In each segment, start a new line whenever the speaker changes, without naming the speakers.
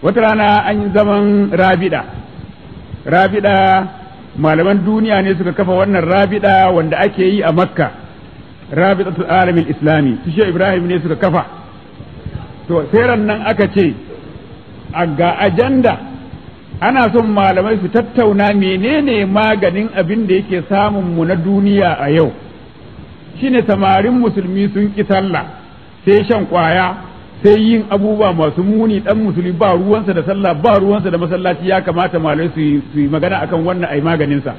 wata rana an yi zaman rabida malaman duniya ne suka kafa wannan rabida wanda ake yi a Makka, rabidatul alamin islami, su Shehu Ibrahim ne suka kafa. To sai nan aka ce ga ajanda ana son malamai su tattauna menene maganin abin da yake samun mu na duniya a yau. Shine samarin musulmi sun ki sallah, sai shan kwaya, sai yin abubuwa masu muni. Dan musulmi ba ruwansa da sallah, ba ruwansa da masallaci. Ya kamata malamai su yi magana akan wannan ai maganin sa.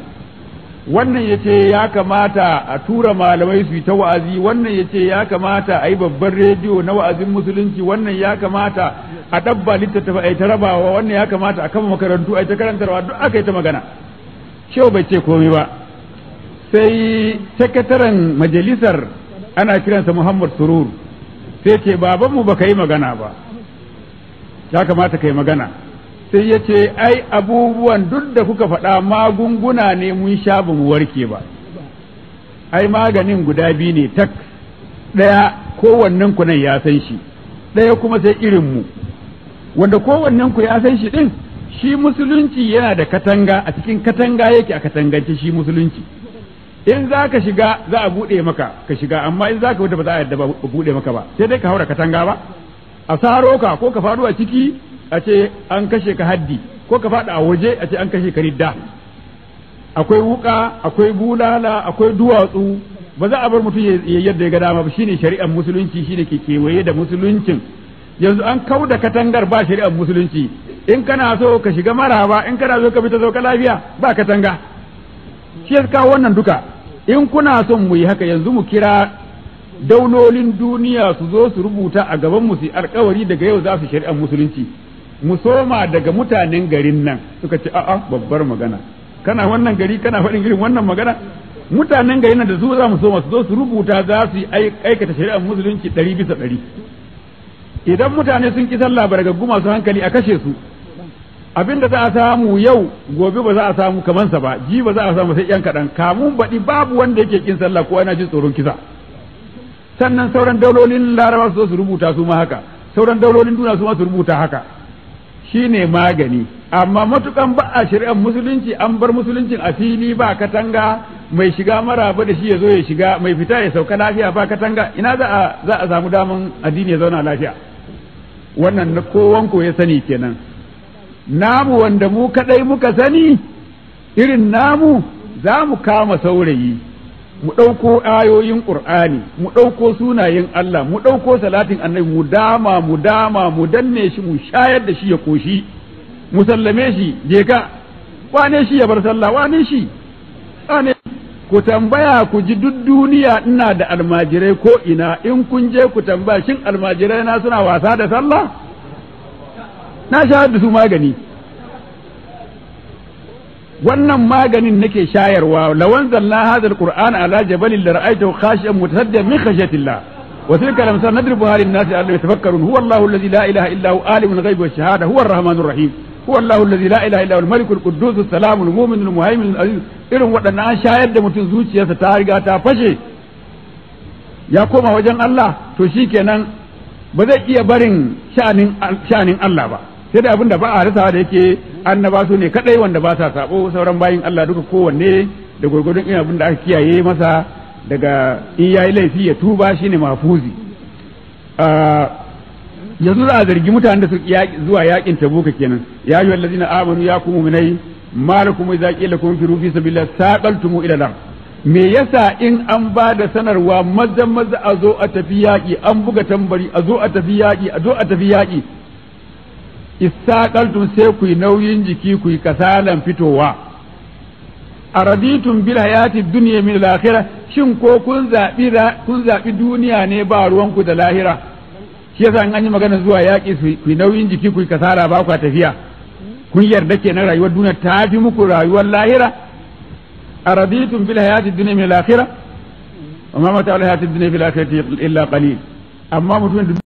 Wannan yace ya kamata a tura malamai su yi ta wa'azi, wannan yace ya kamata a yi babban rediyo na wa'azin musulunci, wannan ya kamata a dabba littattafa ai ta rabawa, wannan ya kamata a kama makarantu ai ta karantarwa, duk aka yi ta magana. Shehu bai ce komai ba. Sai sakataren majalisar ana kiransa Muhammad Surur sai ce babanmu baka yi magana ba, ya kamata ka yi magana. Sai ya ce ai abubuwan duk da kuka faɗa magunguna ne mun sha ba mu warke ba, ai maganin guda biyu ne tak, ɗaya kowannen ku nan ya san shi, ɗaya kuma sai irin mu wanda kowannen ku ya san shi ɗin. Shi musulunci yana da katanga, a cikin katanga yake a katangance shi musulunci. In za ka shiga za a buɗe maka ka shiga, amma in za ka wuta ba za a yadda ba buɗe maka ba, sai dai ka haura katanga ba, a saro ka ko ka faɗo a ciki a ce an kashe ka haddi, ko ka faɗa a waje a ce an kashe ka ridda. Akwai wuka, akwai bulala, akwai duwatsu, ba za a bar mutum ya yadda ya ga dama ba. Shine shari'ar musulunci, shine ke kewaye da musuluncin. Yanzu an kauda katangar ba shari'ar musulunci. In kana so ka shiga maraba, in kana so ka fita zo ka lafiya ba katanga. Shi ya kawo wannan duka. In kuna son mu yi haka yanzu mu kira daulolin duniya su zo su rubuta a gaban mu su alkawari daga yau za su shari'ar musulunci. Mu soma daga mutanen garin nan. Suka ce a'a babbar magana, kana wannan gari kana faɗin irin wannan magana. Mutanen garin nan da su za mu soma su zo su rubuta za su aikata shari'ar musulunci 100%. Idan mutane sun ki sallah baragaggu masu hankali a kashe su. Abinda za a samu yau gobe ba za a samu kamansa ba, ji ba za a samu sai yan kaɗan, kamun baɗi babu wanda yake kin sallah ko ana jin tsoron kisa. Sannan sauran daulolin Laraba su zo su rubuta su ma haka, sauran daulolin duniya su ma su rubuta haka. Shine magani. Amma matukan ba a shari'ar musulunci, an bar musuluncin a fili ba katanga, mai shiga maraba da shi ya zo ya shiga, mai fita ya sauka lafiya ba katanga, ina za a samu daman addini ya zauna lafiya. Wannan na kowanko ya sani kenan. Namu wanda mu kadai muka sani irin namu, za mu kama saurayi, mu ɗauko ayoyin ƙur'ani, mu ɗauko sunayen Allah, mu ɗauko salatin annabi, mu dama mu danne shi, mu shayar da shi ya koshi, mu sallame shi je ka, wane shi ya bar sallah, wane shi wane. Ku tambaya ku ji duk duniya ina da almajirai ko ina, in kun je ku tambaya shin almajirai na suna wasa da sallah? Na shayar da su magani. Wannan maganin nake shayarwa. Lawan zalna hadal qur'an ala jabalin la ra'aytahu khashi'an mutasaddian min khashyatillah wa tilka lamsal nadribuha lin nasi alla yatafakkarun. Huwa Allahu alladhi la ilaha illa hu alimul ghaibi wash shahada huwa ar-rahmanur rahim. Huwa Allahu alladhi la ilaha illa hu al-malikul quddus as-salamul mu'minul muhaiminul aziz. Irin waɗannan an shayar da mutum zuciyarsa ta riga ta fashe, ya koma wajen Allah, to shikenan ba zai iya barin sha'anin Allah ba. Sai da abin da ba a rasawa da yake annaba su ne kadai wanda ba sa sabo, sauran bayin Allah duka kowanne da gurgurdun irin abin da aka kiyaye masa daga in yayi laifi ya tuba shine mahfuzi. Yanzu za a zargi mutanen da su zuwa yakin Tabuka kenan. Ya ayyuhal ladina amanu ya kum mu'minai malakum idza qila lakum firu fi sabilillah saqaltum ila al-ard. Me yasa in an ba da sanarwa maza a zo a tafi yaki, an buga tambari a zo a tafi yaki, a zo a tafi yaki, istaqaltum sai ku yi nauyin jiki, ku yi kasalan fitowa. Araditum bil hayati dunya min al-akhirah, shin ko kun zabi duniya ne ba ruwanku da lahira? Shi yasa an yi magana zuwa yaƙi ku yi nauyin jiki, ku yi kasala ba ku tafiya. Kun yarda kenan rayuwar duniya ta fi muku rayuwar lahira? Araditum bil hayati dunya min al-akhirah wa ma mata'ul hayati dunya fil akhirati illa qalil. Amma mutum